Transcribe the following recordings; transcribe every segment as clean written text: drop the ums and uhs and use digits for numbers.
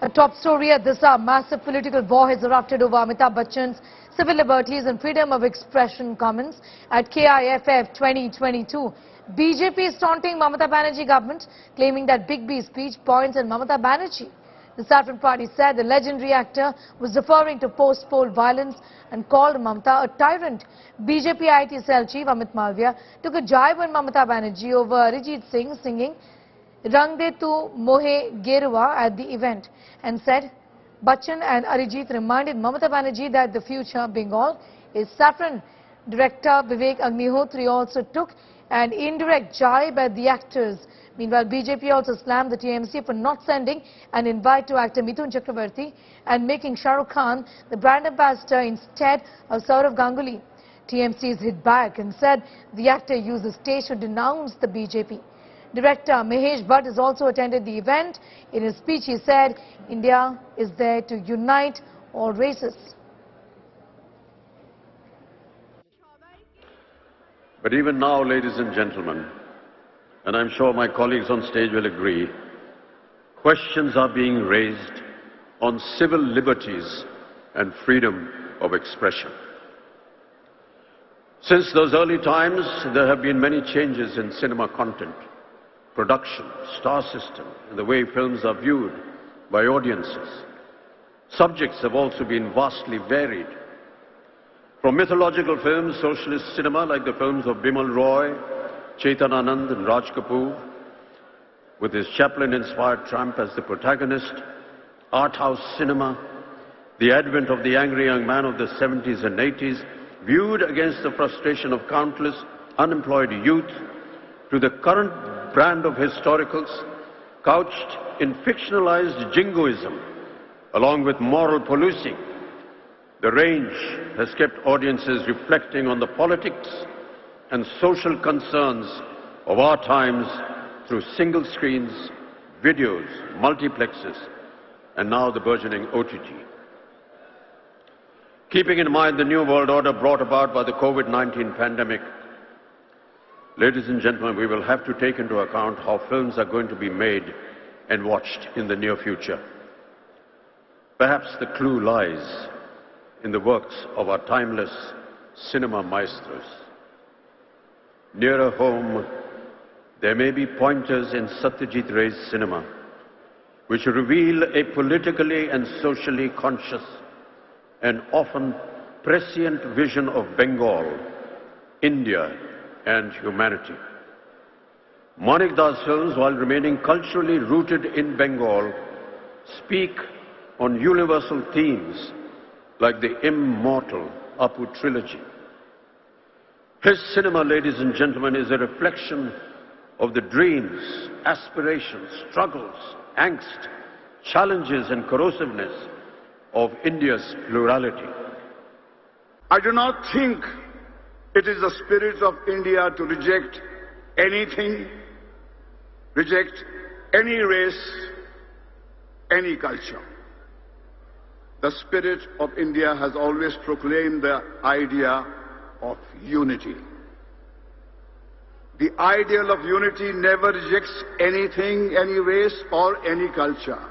A top story at this hour, massive political war has erupted over Amitabh Bachchan's civil liberties and freedom of expression comments at KIFF 2022. BJP is taunting Mamata Banerjee government, claiming that Big B speech points at Mamata Banerjee. The Saffron Party said the legendary actor was referring to post-poll violence and called Mamata a tyrant. BJP IT cell chief Amit Malviya took a jibe on Mamata Banerjee over Arijit Singh singing Rang De Tu Mohe Gerua at the event and said Bachchan and Arijit reminded Mamata Banerjee that the future Bengal is saffron. Director Vivek Agnihotri also took an indirect jibe at the actors. Meanwhile, BJP also slammed the TMC for not sending an invite to actor Mithun Chakravarti and making Shah Rukh Khan the brand ambassador instead of Saurav Ganguly. TMC's hit back and said the actor used the stage to denounce the BJP. Director Mahesh Bhatt has also attended the event. In his speech, he said, India is there to unite all races. But even now, ladies and gentlemen, and I'm sure my colleagues on stage will agree, questions are being raised on civil liberties and freedom of expression. Since those early times, there have been many changes in cinema content, production, star system, and the way films are viewed by audiences. Subjects have also been vastly varied. From mythological films, socialist cinema like the films of Bimal Roy, Chetan Anand and Raj Kapoor, with his Chaplin-inspired tramp as the protagonist, art house cinema, the advent of the angry young man of the 70s and 80s, viewed against the frustration of countless unemployed youth, to the current brand of historicals, couched in fictionalized jingoism, along with moral policing. The range has kept audiences reflecting on the politics and social concerns of our times through single screens, videos, multiplexes, and now the burgeoning OTT. Keeping in mind the new world order brought about by the COVID-19 pandemic, ladies and gentlemen, we will have to take into account how films are going to be made and watched in the near future. Perhaps the clue lies in the works of our timeless cinema maestros. Nearer home, there may be pointers in Satyajit Ray's cinema which reveal a politically and socially conscious and often prescient vision of Bengal, India, and humanity. Manik Das films, while remaining culturally rooted in Bengal, speak on universal themes like the immortal Apu trilogy. His cinema, ladies and gentlemen, is a reflection of the dreams, aspirations, struggles, angst, challenges and corrosiveness of India's plurality. I do not think it is the spirit of India to reject anything, reject any race, any culture. The spirit of India has always proclaimed the idea of unity. The ideal of unity never rejects anything, any race or any culture.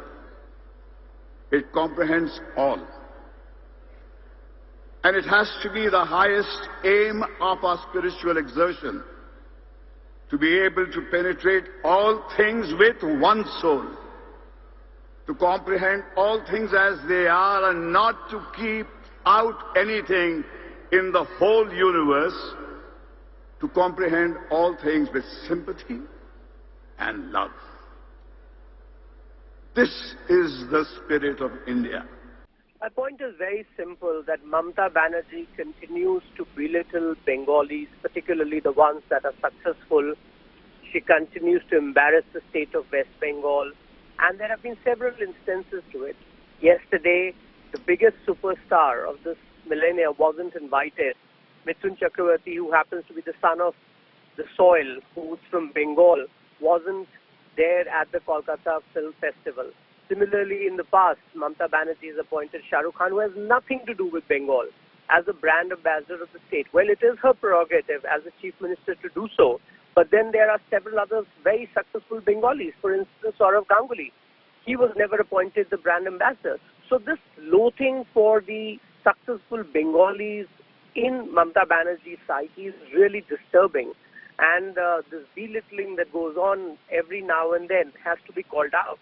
It comprehends all. And it has to be the highest aim of our spiritual exertion, to be able to penetrate all things with one soul, to comprehend all things as they are and not to keep out anything in the whole universe, to comprehend all things with sympathy and love. This is the spirit of India. My point is very simple, that Mamata Banerjee continues to belittle Bengalis, particularly the ones that are successful. She continues to embarrass the state of West Bengal. And there have been several instances to it. Yesterday, the biggest superstar of this millennia wasn't invited. Mithun Chakravarti, who happens to be the son of the soil, who's from Bengal, wasn't there at the Kolkata Film Festival. Similarly, in the past, Mamata Banerjee has appointed Shah Rukh Khan, who has nothing to do with Bengal, as a brand ambassador of the state. Well, it is her prerogative as a chief minister to do so. But then there are several other very successful Bengalis, for instance, Saurav Ganguly. he was never appointed the brand ambassador. So this loathing for the successful Bengalis in Mamata Banerjee's psyche is really disturbing. And this belittling that goes on every now and then has to be called out.